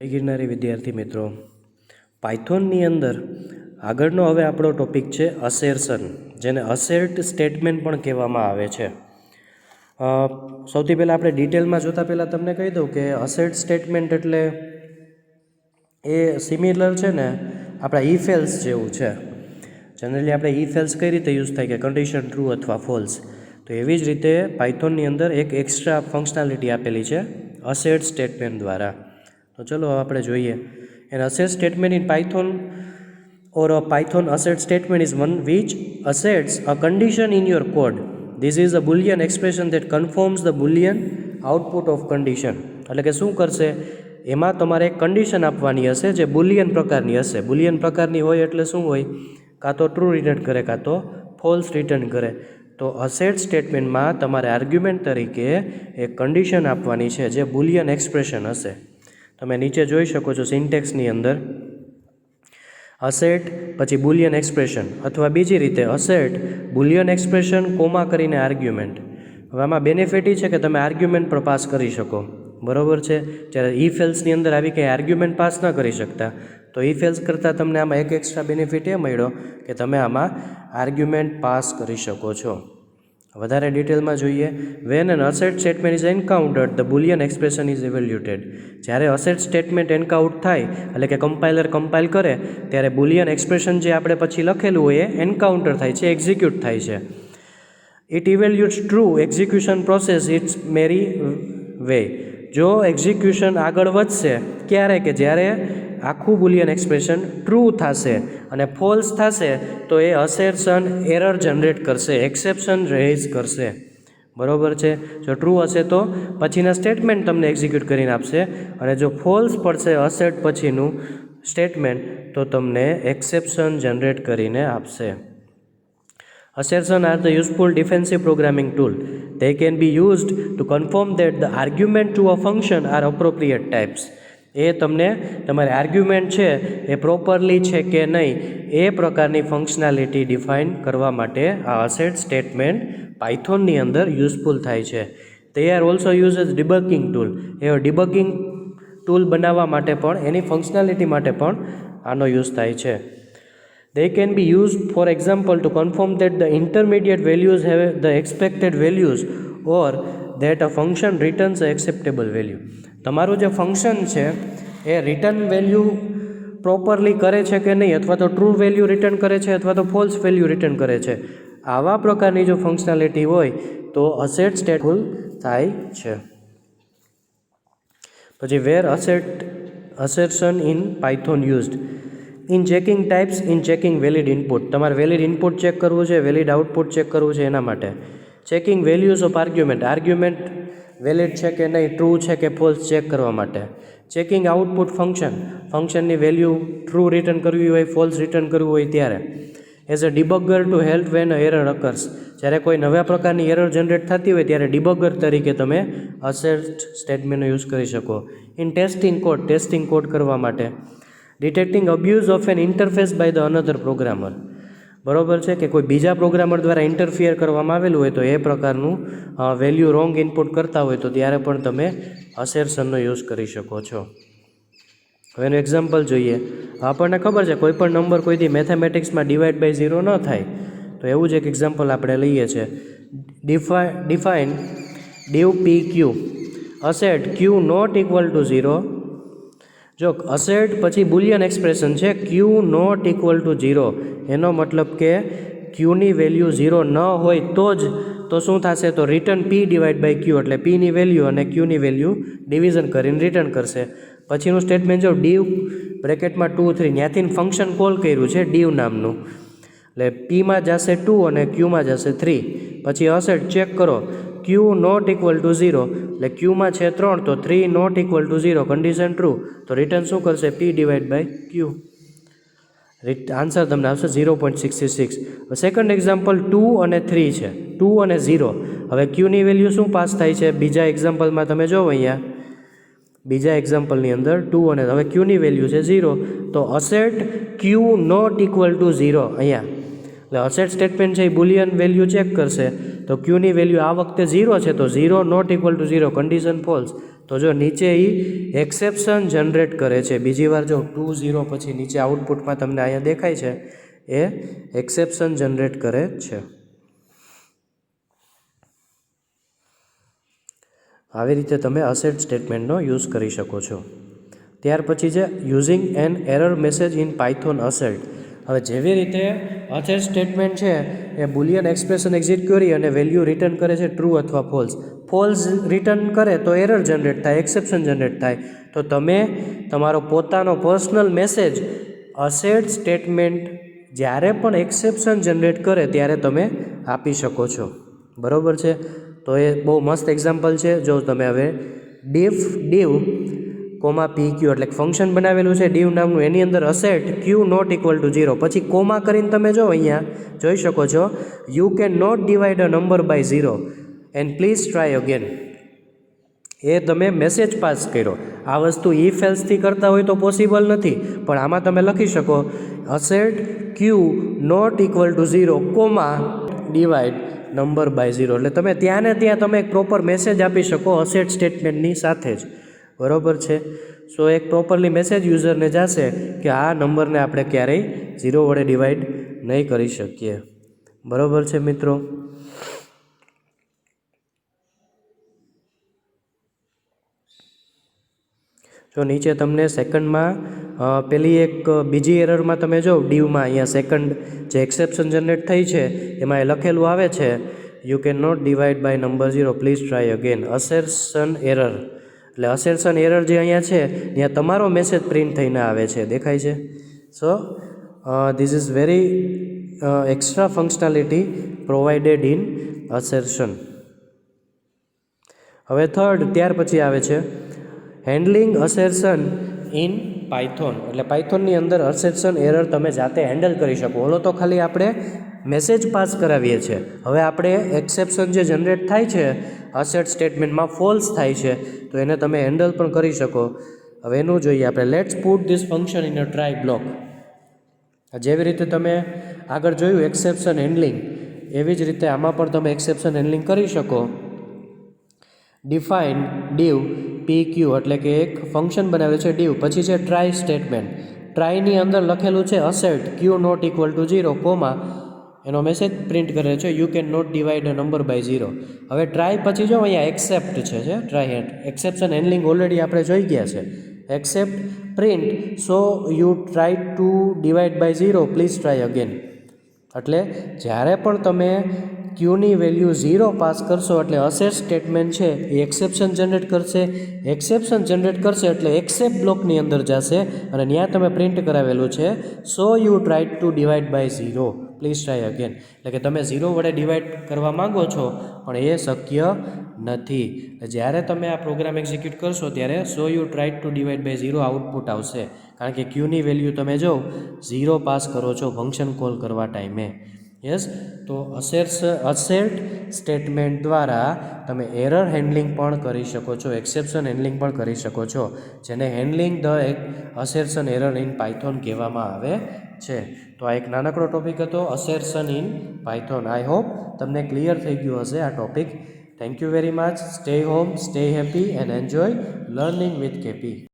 જય ગિરનારી વિદ્યાર્થી મિત્રો, પાયથોનની અંદર આગળનો હવે આપણો ટોપિક છે અસેર્શન, જેને અસેર્ટ સ્ટેટમેન્ટ પણ કહેવામાં આવે છે. સૌથી પહેલાં આપણે ડિટેલમાં જોતાં પહેલાં તમને કહી દઉં કે અસેર્ટ સ્ટેટમેન્ટ એટલે એ સિમિલર છે ને આપણા ઇફ એલ્સ જેવું છે. જનરલી આપણે ઇફ એલ્સ કઈ રીતે યુઝ થાય કે કન્ડિશન ટ્રુ અથવા ફોલ્સ, તો એવી જ રીતે પાયથોનની અંદર એક એક્સ્ટ્રા ફંક્શનાલિટી આપેલી છે અસેર્ટ સ્ટેટમેન્ટ દ્વારા. તો ચલો આપણે જોઈએ. An assert statement in Python or a Python assert statement is one which asserts a condition in your code. This is a Boolean expression that confirms the Boolean output of condition. એટલે કે શું કરશે, એમાં તમારે એક condition આપવાની હશે જે બુલિયન પ્રકારની હશે. બુલિયન પ્રકારની હોય એટલે શું હોય, કાં તો ટ્રુ રિટર્ન કરે કાં તો ફોલ્સ રિટર્ન કરે. તો અસેટ સ્ટેટમેન્ટમાં તમારે આર્ગ્યુમેન્ટ તરીકે એક કન્ડિશન આપવાની છે જે બુલિયન એક્સપ્રેશન હશે. તમે નીચે જોઈ શકો છો સિન્ટેક્સની અંદર અસેટ પછી બુલિયન એક્સપ્રેશન, અથવા બીજી રીતે અસેટ બુલિયન એક્સપ્રેશન કોમા કરીને આર્ગ્યુમેન્ટ. હવે આમાં બેનિફિટ એ છે કે તમે આર્ગ્યુમેન્ટ પર પાસ કરી શકો, બરાબર છે. જ્યારે ઇફ એલ્સની અંદર આવી કંઈ આર્ગ્યુમેન્ટ પાસ ન કરી શકતા, તો ઇફ એલ્સ કરતાં તમને આમાં એક એક્સ્ટ્રા બેનિફિટ એ મળ્યો કે તમે આમાં આર્ગ્યુમેન્ટ પાસ કરી શકો છો. વધારે ડિટેલમાં જોઈએ. When an assert statement is encountered the boolean expression is evaluated. જ્યારે અસેટ સ્ટેટમેન્ટ એન્કાઉન્ટ થાય એટલે કે કમ્પાઇલર કમ્પાઇલ કરે ત્યારે બુલિયન એક્સપ્રેશન જે આપણે પછી લખેલું હોય એ એન્કાઉન્ટર થાય છે, એક્ઝિક્યુટ થાય છે. It evaluates true execution proceeds its merry way. જો એક્ઝિક્યુશન આગળ વધશે ક્યારે, કે જ્યારે આખું બુલિયન એક્સપ્રેશન ટ્રુ થશે, અને ફોલ્સ થશે તો એ અસેર્શન એરર જનરેટ કરશે, એક્સેપ્શન રેઇઝ કરશે, બરાબર છે. જો ટ્રુ હશે તો પછીના સ્ટેટમેન્ટ તમને એક્ઝિક્યુટ કરીને આપશે, અને જો ફોલ્સ પડશે અસેટ પછીનું સ્ટેટમેન્ટ તો તમને એક્સેપ્શન જનરેટ કરીને આપશે. Assertion are the useful defensive programming tool. They can be used to confirm that the argument to a function are appropriate types. એ તમને તમારે આર્ગ્યુમેન્ટ છે એ પ્રોપરલી છે કે નહીં એ પ્રકારની ફંક્શનાલિટી ડિફાઇન કરવા માટે આ અસેટ સ્ટેટમેન્ટ પાયથોનની અંદર યુઝફુલ થાય છે. તે are also use as debugging tool. A debugging tool બનાવવા માટે પણ, એની ફંક્શનાલિટી માટે પણ આનો યુઝ થાય છે. They can be used, for example, to confirm that the intermediate values have the expected values or that a function returns an acceptable value. તમારું જે ફંક્શન છે એ રિટર્ન વેલ્યુ પ્રોપરલી કરે છે કે નહીં, અથવા તો ટ્રુ વેલ્યુ રિટર્ન કરે છે અથવા તો ફોલ્સ વેલ્યુ રિટર્ન કરે છે, આવા પ્રકારની જો ફંક્શનાલિટી હોય તો અસેટ સ્ટેટફુલ થાય છે. પછી where assertion in Python used in checking types, in checking valid input. તમારે વેલિડ ઇનપુટ ચેક કરવું છે, વેલિડ આઉટપુટ ચેક કરવું છે, એના માટે. Checking values of argument, argument valid છે કે નહીં, ટ્રુ છે કે ફોલ્સ ચેક કરવા માટે. ચેકિંગ આઉટપુટ ફંક્શન, ફંક્શનની વેલ્યુ ટ્રુ રિટર્ન કરવી હોય, ફોલ્સ રિટર્ન કરવું હોય ત્યારે. As a debugger to help when error occurs. જ્યારે કોઈ નવા પ્રકારની એરર જનરેટ થતી હોય ત્યારે ડિબગર તરીકે તમે અસેટ સ્ટેટમેન્ટનો યુઝ કરી શકો. In testing code, testing code કરવા માટે. Detecting abuse of an interface by the another programmer. બરાબર છે કે કોઈ બીજા પ્રોગ્રામર દ્વારા ઇન્ટરફિયર કરવામાં આવેલું હોય તો એ પ્રકારનું વેલ્યુ રોંગ ઇનપુટ કરતા હોય તો ત્યારે પણ તમે અસેર્શનનો યુઝ કરી શકો છો. હવે એનું એક્ઝામ્પલ જોઈએ. આપણને ખબર છે કોઈ પણ નંબર કોઈથી મેથેમેટિક્સમાં ડિવાઈડ બાય 0 ન થાય, તો એવું જ એક એક્ઝામ્પલ આપણે લઈએ છીએ. Define div p q assert q not equal to 0. જો અસેટ પછી બુલિયન એક્સપ્રેશન છે q નોટ ઇક્વલ ટુ 0, એનો મતલબ કે qની વેલ્યુ 0 ન હોય તો શું થશે, તો return p divide by q, એટલે pની વેલ્યુ અને qની વેલ્યુ ડિવિઝન કરીને રિટર્ન કરશે. પછીનું સ્ટેટમેન્ટ જો div બ્રેકેટમાં 2 3, ત્યાંથી ફંક્શન કોલ કર્યું છે div નામનું, એટલે pમાં જશે 2 અને qમાં જશે 3. પછી અસેટ ચેક કરો q નોટ ઇક્વલ ટુ 0, એટલે qમાં છે 3 તો 3 not equal to 0, condition true, તો રિટર્ન શું કરશે, p divide by q. Answer તમને આવશે 0.66. સેકન્ડ એક્ઝામ્પલ 2 અને 3 છે, 2 અને 0. હવે qની વેલ્યુ શું પાસ થાય છે, બીજા એક્ઝામ્પલમાં તમે જોવો અહીંયા, બીજા એક્ઝામ્પલની અંદર 2 અને હવે qની વેલ્યુ છે 0, તો assert q not equal to 0 અહીંયા, એટલે અસેટ સ્ટેટમેન્ટ છે એ બુલિયન વેલ્યુ ચેક કરશે તો qની વેલ્યુ આ વખતે 0 છે, તો 0 not equal to 0, condition false, તો જો નીચે એ એક્સેપ્શન જનરેટ કરે છે. બીજી વાર જો 2 0 પછી નીચે આઉટપુટમાં તમને અહીંયા દેખાય છે એ એક્સેપ્શન જનરેટ કરે છે. આવી રીતે તમે અસેટ સ્ટેટમેન્ટનો યુઝ કરી શકો છો. ત્યાર પછી છે using an error message in Python assert. હવે જેવી રીતે અસેટ સ્ટેટમેન્ટ છે એ બુલિયન એક્સપ્રેશન એક્ઝિક્યુટ કરી અને વેલ્યુ રિટર્ન કરે છે ટ્રુ અથવા ફોલ્સ. ફોલ્સ રિટર્ન કરે તો એરર જનરેટ થાય, એક્સેપ્શન જનરેટ થાય. તો તમે તમારો પોતાનો પર્સનલ મેસેજ અસેટ સ્ટેટમેન્ટ જ્યારે પણ એક્સેપ્શન જનરેટ કરે ત્યારે તમે આપી શકો છો. બરાબર છે. તો એ બહુ મસ્ત એક્ઝામ્પલ છે. જો તમે હવે ડીવ કોમા પી ક્યુ એટલે ફંક્શન બનાવેલું છે ડીવ નામનું, એની અંદર assert Q not equal to 0 પછી કોમા કરીને તમે જો અહીંયા જોઈ શકો છો you can not divide a number by 0 and please try again. એ તમે મેસેજ પાસ કર્યો. આ વસ્તુ ઇફ એલ્સથી કરતા હોય તો પોસિબલ નથી, પણ આમાં તમે લખી શકો assert Q not equal to 0 comma divide number by 0 એટલે તમે ત્યાં ને ત્યાં તમે એક પ્રોપર મેસેજ આપી શકો અસેટ સ્ટેટમેન્ટની સાથે જ. બરાબર છે. સો એક પ્રોપરલી મેસેજ યુઝરને જશે કે આ નંબરને આપણે ક્યારેય 0 વડે ડિવાઈડ નહીં કરી શકીએ. બરાબર છે મિત્રો. જો નીચે તમને સેકન્ડમાં પેલી એક બીજી એરરમાં તમે જો ડીવમાં અહીંયા સેકન્ડ જે એક્સેપ્શન જનરેટ થઈ છે એમાં એ લખેલું આવે છે you can not divide by number 0 please try again assertion error. એટલે અસેર્શન એરર જે અહીંયા છે ત્યાં તમારો મેસેજ પ્રિન્ટ થઈને આવે છે, દેખાય છે. So this is very extra functionality provided in assertion. હવે થર્ડ ત્યાર પછી આવે છે હેન્ડલિંગ અસેર્શન ઇન પાયથોન. એટલે પાયથોનની અંદર અસેર્શન એરર તમે જાતે હેન્ડલ કરી શકો. ઓલો તો ખાલી આપણે મેસેજ પાસ કરાવીએ છીએ. હવે આપણે એક્સેપ્શન જે જનરેટ થાય છે અસેટ સ્ટેટમેન્ટમાં ફોલ્સ થાય છે તો એને તમે હેન્ડલ પણ કરી શકો. હવે એનું જોઈએ આપણે. Let's put this function in a try block. જેવી રીતે તમે આગળ જોયું એક્સેપ્શન હેન્ડલિંગ, એવી જ રીતે આમાં પણ તમે એક્સેપ્શન હેન્ડલિંગ કરી શકો. ડિફાઇન ડીવ પી ક્યુ એટલે કે એક ફંક્શન બનાવે છે ડીવ, પછી છે ટ્રાય સ્ટેટમેન્ટ. ટ્રાયની અંદર લખેલું છે assert Q not equal to 0 comma એનો મેસેજ પ્રિન્ટ કરે છે you can not divide a number by 0. હવે ટ્રાય પછી જો અહીંયા એક્સેપ્ટ છે try had exception handling already આપણે જોઈ ગયા છે. Except print so you try to divide by 0 please try again. એટલે જ્યારે પણ તમે ક્યુની વેલ્યુ 0 પાસ કરશો એટલે અસેટ સ્ટેટમેન્ટ છે એ એક્સેપ્શન જનરેટ કરશે. એક્સેપ્શન જનરેટ કરશે એટલે એક્સેપ્ટ બ્લોકની અંદર જશે અને ત્યાં તમે પ્રિન્ટ કરાવેલું છે so you try to divide by 0 please try again. એટલે કે તમે 0 વડે ડિવાઈડ કરવા માંગો છો પણ એ શક્ય નથી. જ્યારે તમે આ પ્રોગ્રામ એક્ઝિક્યુટ કરશો ત્યારે so you try to divide by 0 output આવશે, કારણ કે ક્યુની વેલ્યુ તમે જો 0 પાસ કરો છો ફંક્શન કોલ કરવા ટાઈમે. યસ. તો અસેટ સ્ટેટમેન્ટ દ્વારા તમે એરર હેન્ડલિંગ પણ કરી શકો છો, એક્સેપ્શન હેન્ડલિંગ પણ કરી શકો છો, જેને handling the assertion error in Python કહેવામાં આવે છે. તો આ એક નાનકડો ટોપિક હતો assertion in Python. I hope તમને ક્લિયર થઈ ગયું હશે આ topic. Thank you very much. Stay home, stay happy and enjoy learning with KP.